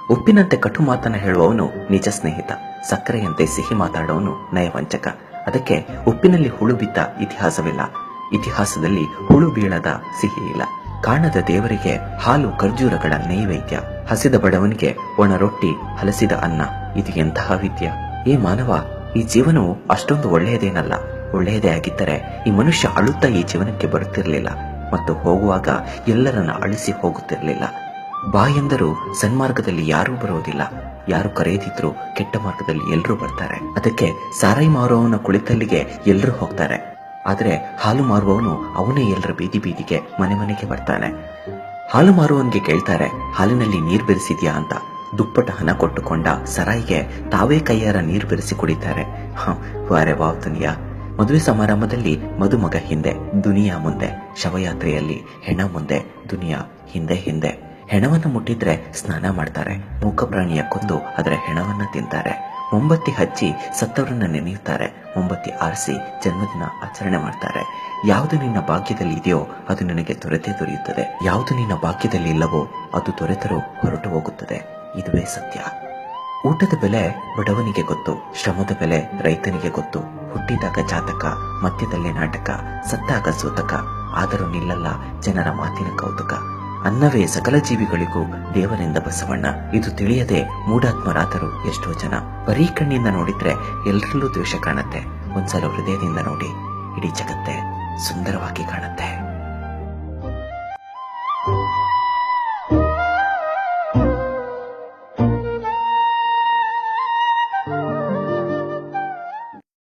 ಉಪ್ಪಿನಂತೆ ಕಟು ಮಾತನ್ನ ಹೇಳುವವನು ನಿಜ ಸ್ನೇಹಿತ, ಸಕ್ಕರೆಯಂತೆ ಸಿಹಿ ಮಾತಾಡೋನು ನಯವಂಚಕ. ಅದಕ್ಕೆ ಉಪ್ಪಿನಲ್ಲಿ ಹುಳು ಬಿದ್ದ ಇತಿಹಾಸವಿಲ್ಲ, ಇತಿಹಾಸದಲ್ಲಿ ಹುಳು ಬೀಳದ ಸಿಹಿ ಇಲ್ಲ. ಕಾಣದ ದೇವರಿಗೆ ಹಾಲು ಖರ್ಜೂರಗಳ ನೈವೇದ್ಯ, ಹಸಿದ ಬಡವನಿಗೆ ಒಣ ರೊಟ್ಟಿ ಹಲಸಿದ ಅನ್ನ. ಇದು ಎಂತಹ ವಿದ್ಯ! ಈ ಮಾನವ, ಈ ಜೀವನವು ಅಷ್ಟೊಂದು ಒಳ್ಳೆಯದೇನಲ್ಲ. ಒಳ್ಳೆಯದೇ ಆಗಿದ್ದರೆ ಈ ಮನುಷ್ಯ ಅಳುತ್ತಾ ಈ ಜೀವನಕ್ಕೆ ಬರುತ್ತಿರಲಿಲ್ಲ ಮತ್ತು ಹೋಗುವಾಗ ಎಲ್ಲರನ್ನ ಅಳಿಸಿ ಹೋಗುತ್ತಿರಲಿಲ್ಲ. ಬಾ ಎಂದರೂ ಸನ್ಮಾರ್ಗದಲ್ಲಿ ಯಾರೂ ಬರುವುದಿಲ್ಲ, ಯಾರು ಕರೆಯದಿದ್ರು ಕೆಟ್ಟ ಮಾರ್ಗದಲ್ಲಿ ಎಲ್ಲರೂ ಬರ್ತಾರೆ. ಅದಕ್ಕೆ ಸಾರಾಯಿ ಮಾರುವವನ ಕುಳಿತಲ್ಲಿಗೆ ಎಲ್ಲರೂ ಹೋಗ್ತಾರೆ, ಆದ್ರೆ ಹಾಲು ಮಾರುವವನು ಅವನೇ ಎಲ್ಲರ ಬೀದಿ ಬೀದಿಗೆ ಮನೆ ಮನೆಗೆ ಬರ್ತಾನೆ. ಹಾಲು ಮಾರುವವನಿಗೆ ಕೇಳ್ತಾರೆ, ಹಾಲಿನಲ್ಲಿ ನೀರು ಬೆರೆಸಿದ್ಯಾ ಅಂತ. ದುಪ್ಪಟ ಹಣ ಕೊಟ್ಟುಕೊಂಡ ಸರಾಯಿಗೆ ತಾವೇ ಕೈಯಾರ ನೀರು ಬೆರೆಸಿ ಕುಡಿತಾರೆ. ವಾರೆ ವಾವ್ ದುನಿಯಾ! ಮದುವೆ ಸಮಾರಂಭದಲ್ಲಿ ಮದುಮಗ ಹಿಂದೆ, ದುನಿಯಾ ಮುಂದೆ. ಶವಯಾತ್ರೆಯಲ್ಲಿ ಹೆಣ ಮುಂದೆ, ದುನಿಯಾ ಹಿಂದೆ ಹಿಂದೆ. ಹೆಣವನ್ನು ಮುಟ್ಟಿದ್ರೆ ಸ್ನಾನ ಮಾಡ್ತಾರೆ, ಮೂಕ ಪ್ರಾಣಿಯ ಕೊಂದು ಅದರ ಹೆಣವನ್ನ ತಿಂತಾರೆ. ಮೊಂಬತ್ತಿ ಹಚ್ಚಿ ಸತ್ತವರನ್ನ ನೆನೆಯುತ್ತಾರೆ, ಮೊಂಬತ್ತಿ ಆರಿಸಿ ಜನ್ಮದಿನ ಆಚರಣೆ ಮಾಡ್ತಾರೆ. ಯಾವುದು ನಿನ್ನ ಭಾಗ್ಯದಲ್ಲಿ ಇದೆಯೋ ಅದು ನಿನಗೆ ದೊರೆತೇ ದೊರೆಯುತ್ತದೆ, ಯಾವುದು ನಿನ್ನ ಭಾಗ್ಯದಲ್ಲಿ ಇಲ್ಲವೋ ಅದು ದೊರೆತರೂ ಹೊರಟು ಹೋಗುತ್ತದೆ. ಇದುವೇ ಸತ್ಯ. ಊಟದ ಬೆಲೆ ಬಡವನಿಗೆ ಗೊತ್ತು, ಶ್ರಮದ ಬೆಲೆ ರೈತನಿಗೆ ಗೊತ್ತು. ಹುಟ್ಟಿದಾಗ ಜಾತಕ, ಮಧ್ಯದಲ್ಲಿ ನಾಟಕ, ಸತ್ತಾಗ ಸೂತಕ. ಆದರೂ ನಿಲ್ಲಲ್ಲ ಜನರ ಮಾತಿನ ಕೌತುಕ. ಅನ್ನವೇ ಸಕಲ ಜೀವಿಗಳಿಗೂ ದೇವರಿಂದ ಬಸವಣ್ಣ. ಇದು ತಿಳಿಯದೆ ಮೂಢಾತ್ಮರಾದರು ಎಷ್ಟೋ ಜನ. ಬರೀ ಕಣ್ಣಿಂದ ನೋಡಿದ್ರೆ ಎಲ್ಲರಲ್ಲೂ ದ್ವೇಷ ಕಾಣುತ್ತೆ, ಒಂದ್ಸಲ ಹೃದಯದಿಂದ ನೋಡಿ ಇಡೀ ಜಗತ್ತೇ ಸುಂದರವಾಗಿ ಕಾಣುತ್ತೆ.